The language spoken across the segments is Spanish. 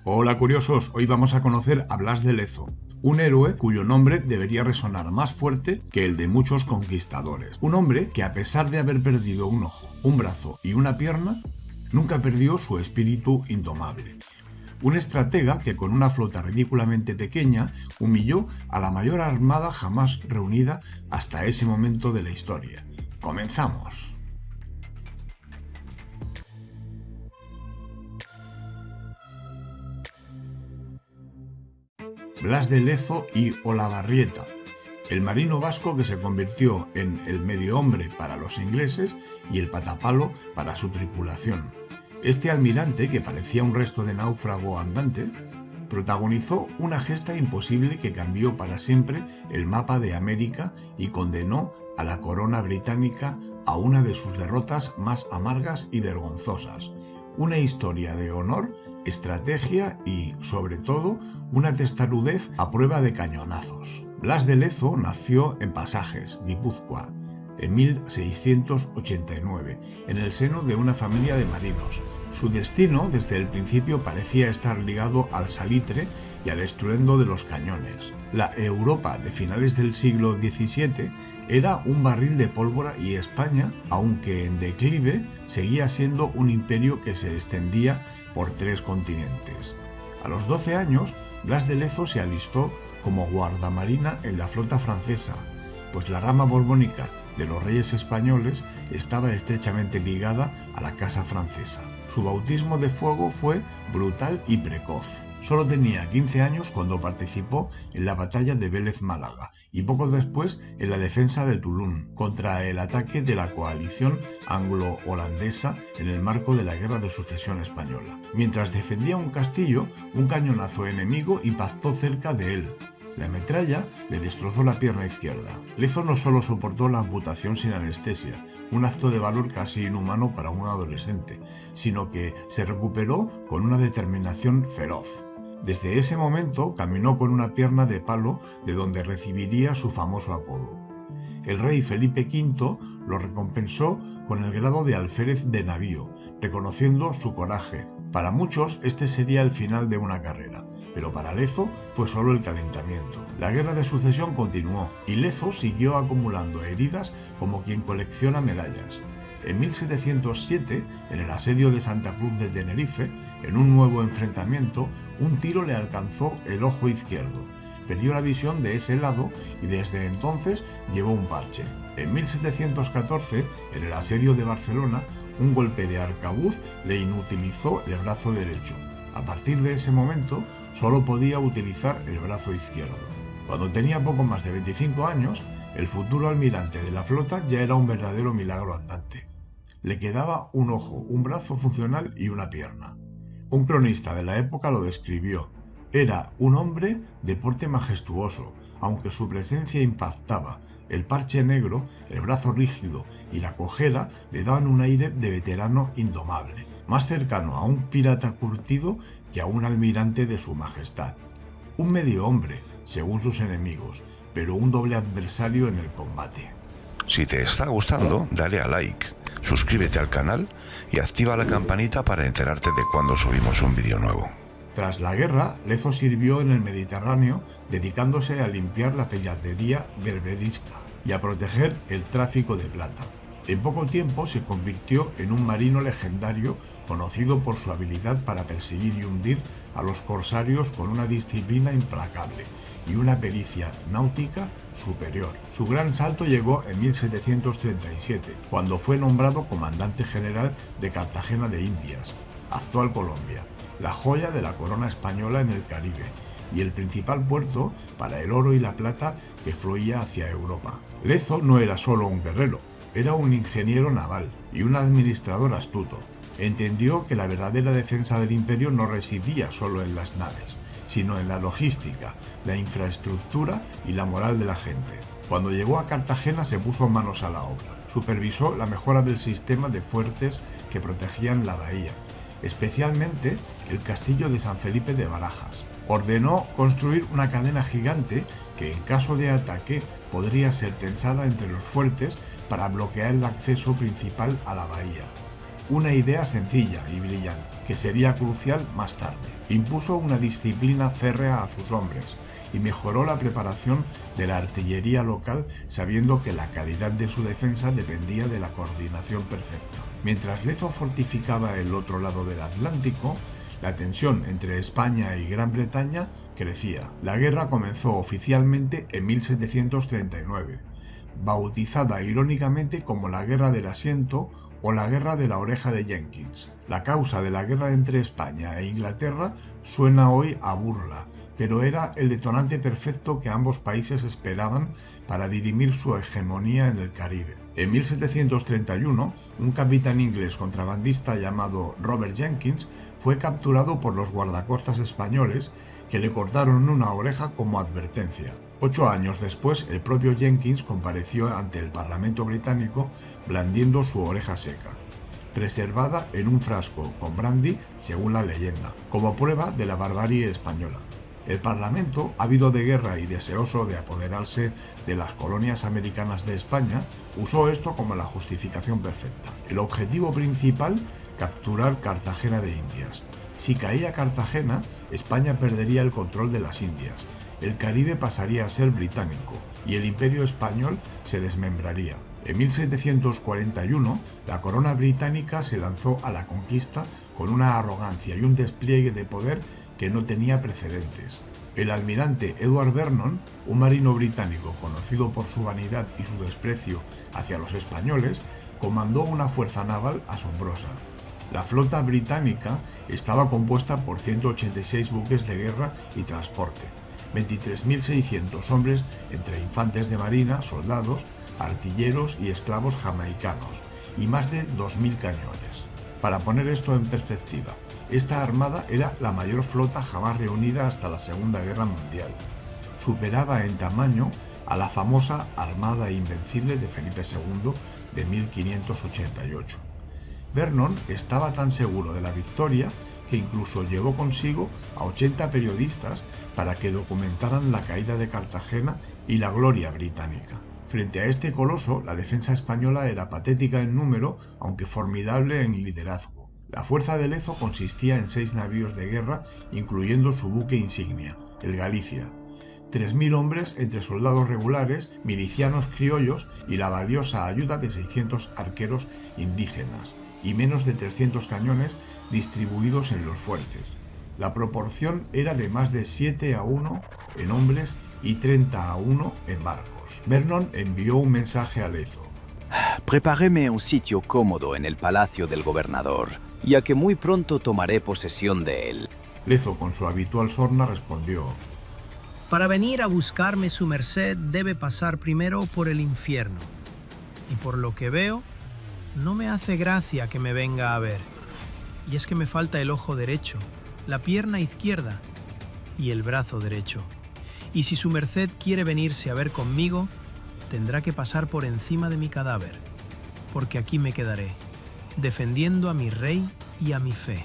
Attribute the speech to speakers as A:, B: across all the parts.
A: Hola curiosos, hoy vamos a conocer a Blas de Lezo, un héroe cuyo nombre debería resonar más fuerte que el de muchos conquistadores. Un hombre que, a pesar de haber perdido un ojo, un brazo y una pierna, nunca perdió su espíritu indomable. Un estratega que, con una flota ridículamente pequeña, humilló a la mayor armada jamás reunida hasta ese momento de la historia. ¡Comenzamos! Blas de Lezo y Olavarrieta, el marino vasco que se convirtió en el medio hombre para los ingleses y el patapalo para su tripulación. Este almirante, que parecía un resto de náufrago andante, protagonizó una gesta imposible que cambió para siempre el mapa de América y condenó a la corona británica a una de sus derrotas más amargas y vergonzosas. Una historia de honor, estrategia y, sobre todo, una testarudez a prueba de cañonazos. Blas de Lezo nació en Pasajes, Guipúzcoa, en 1689, en el seno de una familia de marinos. Su destino, desde el principio, parecía estar ligado al salitre y al estruendo de los cañones. La Europa de finales del siglo XVII era un barril de pólvora y España, aunque en declive, seguía siendo un imperio que se extendía por 3 continentes. A los 12 años, Blas de Lezo se alistó como guardamarina en la flota francesa, pues la rama borbónica de los reyes españoles estaba estrechamente ligada a la casa francesa. Su bautismo de fuego fue brutal y precoz. Solo tenía 15 años cuando participó en la batalla de Vélez Málaga y poco después en la defensa de Toulon contra el ataque de la coalición anglo-holandesa en el marco de la Guerra de Sucesión Española. Mientras defendía un castillo, un cañonazo enemigo impactó cerca de él. La metralla le destrozó la pierna izquierda. Lezo no solo soportó la amputación sin anestesia, un acto de valor casi inhumano para un adolescente, sino que se recuperó con una determinación feroz. Desde ese momento caminó con una pierna de palo, de donde recibiría su famoso apodo. El rey Felipe V lo recompensó con el grado de alférez de navío, reconociendo su coraje. Para muchos este sería el final de una carrera, pero para Lezo fue solo el calentamiento. La guerra de sucesión continuó y Lezo siguió acumulando heridas como quien colecciona medallas. En 1707, en el asedio de Santa Cruz de Tenerife, en un nuevo enfrentamiento, un tiro le alcanzó el ojo izquierdo. Perdió la visión de ese lado y desde entonces llevó un parche. En 1714, en el asedio de Barcelona, un golpe de arcabuz le inutilizó el brazo derecho. A partir de ese momento, solo podía utilizar el brazo izquierdo. Cuando tenía poco más de 25 años, el futuro almirante de la flota ya era un verdadero milagro andante. Le quedaba un ojo, un brazo funcional y una pierna. Un cronista de la época lo describió. Era un hombre de porte majestuoso, aunque su presencia impactaba. El parche negro, el brazo rígido y la cojera le daban un aire de veterano indomable, más cercano a un pirata curtido que a un almirante de su majestad. Un medio hombre, según sus enemigos, pero un doble adversario en el combate.
B: Si te está gustando, dale a like, suscríbete al canal y activa la campanita para enterarte de cuando subimos un vídeo nuevo.
A: Tras la guerra, Lezo sirvió en el Mediterráneo dedicándose a limpiar la piratería berberisca y a proteger el tráfico de plata. En poco tiempo se convirtió en un marino legendario conocido por su habilidad para perseguir y hundir a los corsarios con una disciplina implacable y una pericia náutica superior. Su gran salto llegó en 1737, cuando fue nombrado comandante general de Cartagena de Indias, actual Colombia, la joya de la corona española en el Caribe y el principal puerto para el oro y la plata que fluía hacia Europa. Lezo no era solo un guerrero, era un ingeniero naval y un administrador astuto. Entendió que la verdadera defensa del imperio no residía solo en las naves, sino en la logística, la infraestructura y la moral de la gente. Cuando llegó a Cartagena se puso manos a la obra. Supervisó la mejora del sistema de fuertes que protegían la bahía, especialmente el castillo de San Felipe de Barajas. Ordenó construir una cadena gigante que, en caso de ataque, podría ser tensada entre los fuertes para bloquear el acceso principal a la bahía. una idea sencilla y brillante, que sería crucial más tarde. Impuso una disciplina férrea a sus hombres y mejoró la preparación de la artillería local, sabiendo que la calidad de su defensa dependía de la coordinación perfecta. Mientras Lezo fortificaba el otro lado del Atlántico, la tensión entre España y Gran Bretaña crecía. La guerra comenzó oficialmente en 1739, bautizada irónicamente como la Guerra del Asiento o la Guerra de la Oreja de Jenkins. La causa de la guerra entre España e Inglaterra suena hoy a burla, pero era el detonante perfecto que ambos países esperaban para dirimir su hegemonía en el Caribe. En 1731, un capitán inglés contrabandista llamado Robert Jenkins fue capturado por los guardacostas españoles, que le cortaron una oreja como advertencia. 8 años después, el propio Jenkins compareció ante el Parlamento británico blandiendo su oreja seca, preservada en un frasco con brandy, según la leyenda, como prueba de la barbarie española. El Parlamento, ávido de guerra y deseoso de apoderarse de las colonias americanas de España, usó esto como la justificación perfecta. El objetivo principal, capturar Cartagena de Indias. Si caía Cartagena, España perdería el control de las Indias, el Caribe pasaría a ser británico y el Imperio español se desmembraría. En 1741, la corona británica se lanzó a la conquista con una arrogancia y un despliegue de poder que no tenía precedentes. El almirante Edward Vernon, un marino británico conocido por su vanidad y su desprecio hacia los españoles, comandó una fuerza naval asombrosa. La flota británica estaba compuesta por 186 buques de guerra y transporte, 23.600 hombres entre infantes de marina, soldados, artilleros y esclavos jamaicanos, y más de 2.000 cañones. Para poner esto en perspectiva, esta armada era la mayor flota jamás reunida hasta la Segunda Guerra Mundial. Superaba en tamaño a la famosa Armada Invencible de Felipe II de 1588. Vernon estaba tan seguro de la victoria que incluso llevó consigo a 80 periodistas para que documentaran la caída de Cartagena y la gloria británica. Frente a este coloso, la defensa española era patética en número, aunque formidable en liderazgo. La fuerza de Lezo consistía en 6 navíos de guerra, incluyendo su buque insignia, el Galicia, 3.000 hombres entre soldados regulares, milicianos criollos y la valiosa ayuda de 600 arqueros indígenas, y menos de 300 cañones distribuidos en los fuertes. La proporción era de más de 7-1 en hombres y 30-1 en barcos. Vernon envió un mensaje a Lezo.
C: Prepáreme un sitio cómodo en el palacio del gobernador, ya que muy pronto tomaré posesión de él.
A: Lezo, con su habitual sorna, respondió:
D: Para venir a buscarme su merced debe pasar primero por el infierno, y por lo que veo, no me hace gracia que me venga a ver. Y es que me falta el ojo derecho, la pierna izquierda y el brazo derecho. Y si su merced quiere venirse a ver conmigo, tendrá que pasar por encima de mi cadáver, porque aquí me quedaré, defendiendo a mi rey y a mi fe.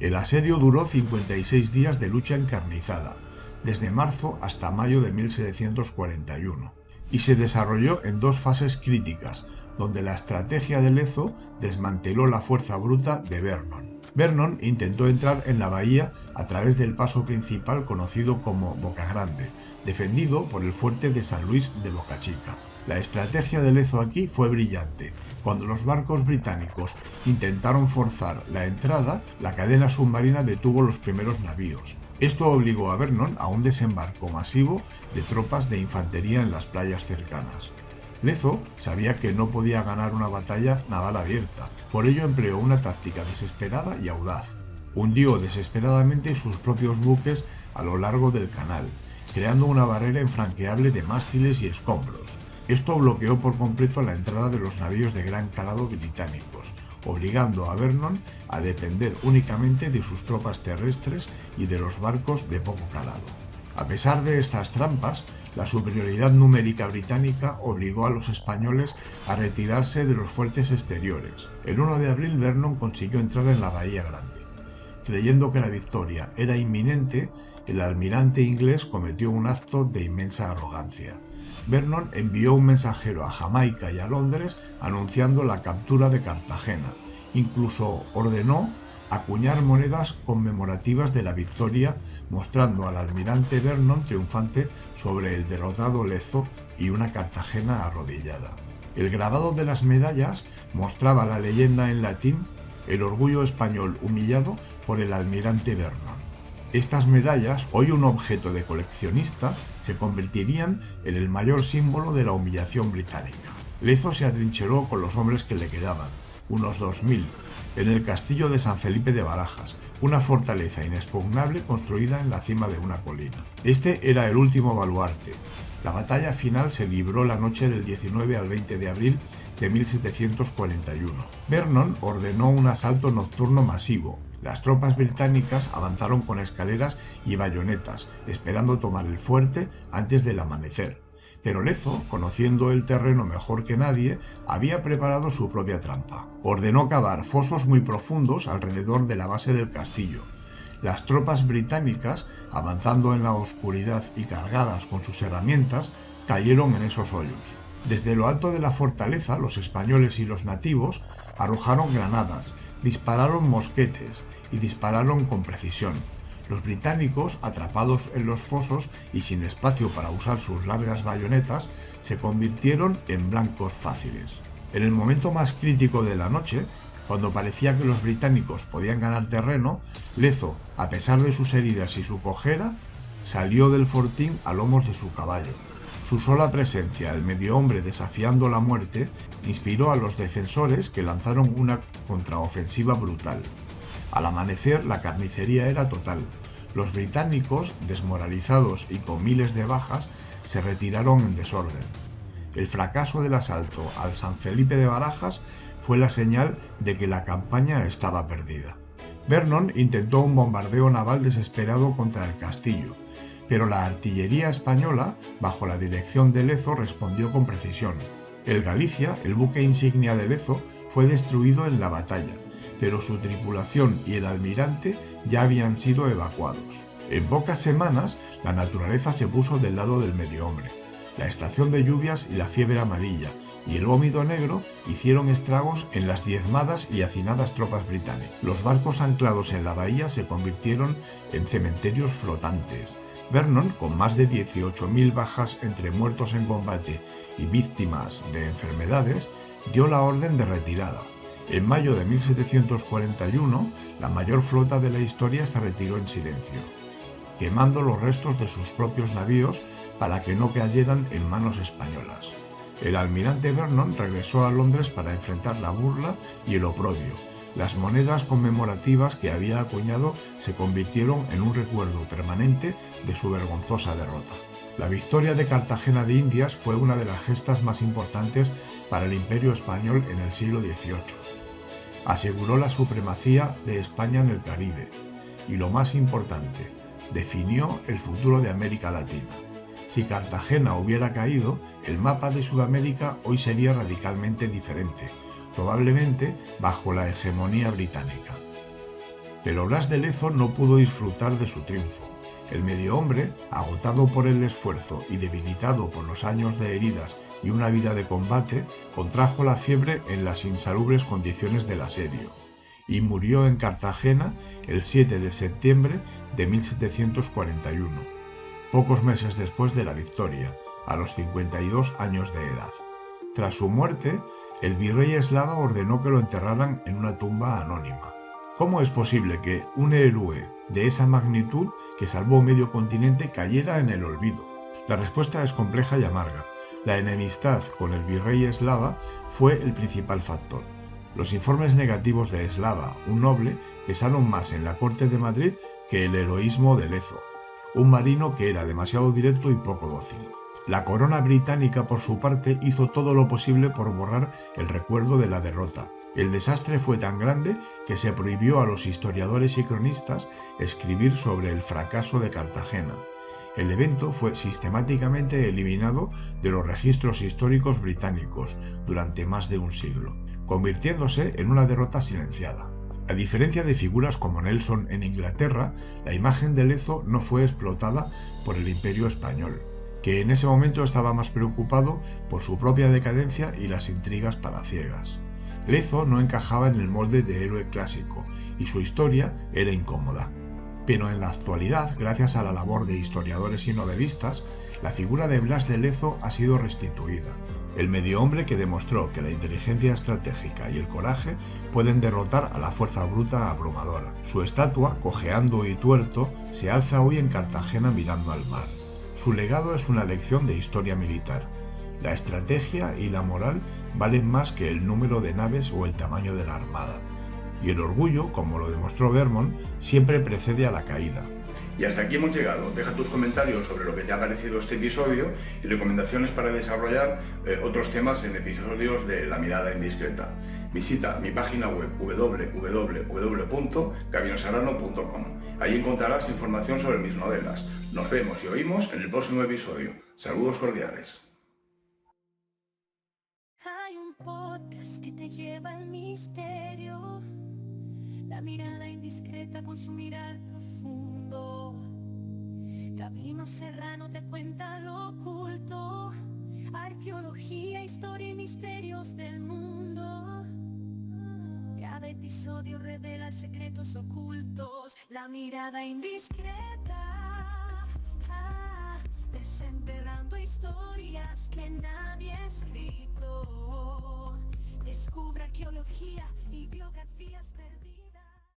A: El asedio duró 56 días de lucha encarnizada, desde marzo hasta mayo de 1741, y se desarrolló en 2 fases críticas, donde la estrategia de Lezo desmanteló la fuerza bruta de Vernon. Vernon intentó entrar en la bahía a través del paso principal conocido como Boca Grande, defendido por el fuerte de San Luis de Boca Chica. La estrategia de Lezo aquí fue brillante. Cuando los barcos británicos intentaron forzar la entrada, la cadena submarina detuvo los primeros navíos. Esto obligó a Vernon a un desembarco masivo de tropas de infantería en las playas cercanas. Lezo sabía que no podía ganar una batalla naval abierta, por ello empleó una táctica desesperada y audaz. Hundió desesperadamente sus propios buques a lo largo del canal, creando una barrera infranqueable de mástiles y escombros. Esto bloqueó por completo la entrada de los navíos de gran calado británicos, obligando a Vernon a depender únicamente de sus tropas terrestres y de los barcos de poco calado. A pesar de estas trampas, la superioridad numérica británica obligó a los españoles a retirarse de los fuertes exteriores. El 1 de abril Vernon consiguió entrar en la Bahía Grande. Creyendo que la victoria era inminente, el almirante inglés cometió un acto de inmensa arrogancia. Vernon envió un mensajero a Jamaica y a Londres anunciando la captura de Cartagena Incluso ordenó acuñar monedas conmemorativas de la victoria, mostrando al almirante Vernon triunfante sobre el derrotado Lezo y una Cartagena arrodillada. El grabado de las medallas mostraba la leyenda en latín: el orgullo español humillado por el almirante Vernon. Estas medallas, hoy un objeto de coleccionista, se convertirían en el mayor símbolo de la humillación británica. Lezo se atrincheró con los hombres que le quedaban, unos 2000, en el castillo de San Felipe de Barajas, una fortaleza inexpugnable construida en la cima de una colina. Este era el último baluarte. La batalla final se libró la noche del 19 al 20 de abril de 1741. Vernon ordenó un asalto nocturno masivo. Las tropas británicas avanzaron con escaleras y bayonetas, esperando tomar el fuerte antes del amanecer. Pero Lezo, conociendo el terreno mejor que nadie, había preparado su propia trampa. Ordenó cavar fosos muy profundos alrededor de la base del castillo. Las tropas británicas, avanzando en la oscuridad y cargadas con sus herramientas, cayeron en esos hoyos. Desde lo alto de la fortaleza, los españoles y los nativos arrojaron granadas, dispararon mosquetes y dispararon con precisión. Los británicos, atrapados en los fosos y sin espacio para usar sus largas bayonetas, se convirtieron en blancos fáciles. En el momento más crítico de la noche, cuando parecía que los británicos podían ganar terreno, Lezo, a pesar de sus heridas y su cojera, salió del fortín a lomos de su caballo. Su sola presencia, el medio hombre desafiando la muerte, inspiró a los defensores, que lanzaron una contraofensiva brutal. Al amanecer, la carnicería era total. Los británicos, desmoralizados y con miles de bajas, se retiraron en desorden. El fracaso del asalto al San Felipe de Barajas fue la señal de que la campaña estaba perdida. Vernon intentó un bombardeo naval desesperado contra el castillo, pero la artillería española, bajo la dirección de Lezo, respondió con precisión. El Galicia, el buque insignia de Lezo, fue destruido en la batalla, pero su tripulación y el almirante ya habían sido evacuados. En pocas semanas, la naturaleza se puso del lado del medio hombre. La estación de lluvias y la fiebre amarilla y el vómito negro hicieron estragos en las diezmadas y hacinadas tropas británicas. Los barcos anclados en la bahía se convirtieron en cementerios flotantes. Vernon, con más de 18.000 bajas entre muertos en combate y víctimas de enfermedades, dio la orden de retirada. En mayo de 1741, la mayor flota de la historia se retiró en silencio, quemando los restos de sus propios navíos para que no cayeran en manos españolas. El almirante Vernon regresó a Londres para enfrentar la burla y el oprobio. Las monedas conmemorativas que había acuñado se convirtieron en un recuerdo permanente de su vergonzosa derrota. La victoria de Cartagena de Indias fue una de las gestas más importantes para el Imperio español en el siglo XVIII. Aseguró la supremacía de España en el Caribe y, lo más importante, definió el futuro de América Latina. Si Cartagena hubiera caído, el mapa de Sudamérica hoy sería radicalmente diferente, probablemente bajo la hegemonía británica. Pero Blas de Lezo no pudo disfrutar de su triunfo. El medio hombre, agotado por el esfuerzo y debilitado por los años de heridas y una vida de combate, contrajo la fiebre en las insalubres condiciones del asedio y murió en Cartagena el 7 de septiembre de 1741, pocos meses después de la victoria, a los 52 años de edad. Tras su muerte, el virrey Eslava ordenó que lo enterraran en una tumba anónima. ¿Cómo es posible que un héroe de esa magnitud, que salvó medio continente, cayera en el olvido? La respuesta es compleja y amarga. La enemistad con el virrey Eslava fue el principal factor. Los informes negativos de Eslava, un noble, pesaron más en la corte de Madrid que el heroísmo de Lezo, un marino que era demasiado directo y poco dócil. La corona británica, por su parte, hizo todo lo posible por borrar el recuerdo de la derrota. El desastre fue tan grande que se prohibió a los historiadores y cronistas escribir sobre el fracaso de Cartagena. El evento fue sistemáticamente eliminado de los registros históricos británicos durante más de un siglo, convirtiéndose en una derrota silenciada. A diferencia de figuras como Nelson en Inglaterra, la imagen de Lezo no fue explotada por el Imperio español, que en ese momento estaba más preocupado por su propia decadencia y las intrigas palaciegas. Lezo no encajaba en el molde de héroe clásico y su historia era incómoda. Pero en la actualidad, gracias a la labor de historiadores y novelistas, la figura de Blas de Lezo ha sido restituida. El medio hombre que demostró que la inteligencia estratégica y el coraje pueden derrotar a la fuerza bruta abrumadora. Su estatua, cojeando y tuerto, se alza hoy en Cartagena mirando al mar. Su legado es una lección de historia militar. La estrategia y la moral valen más que el número de naves o el tamaño de la armada. Y el orgullo, como lo demostró Vermont, siempre precede a la caída.
E: Y hasta aquí hemos llegado. Deja tus comentarios sobre lo que te ha parecido este episodio y recomendaciones para desarrollar otros temas en episodios de La Mirada Indiscreta. Visita mi página web www.gabinoserrano.com. Ahí encontrarás información sobre mis novelas. Nos vemos y oímos en el próximo episodio. Saludos cordiales.
F: Hay un podcast que te lleva al misterio, la mirada indiscreta con su mirar profundo. Gabino Serrano te cuenta lo oculto, arqueología, historia y misterios del mundo. Cada episodio revela secretos ocultos, la mirada indiscreta, desenterrando historias que nadie ha escrito. Descubre arqueología y biografías perdidas.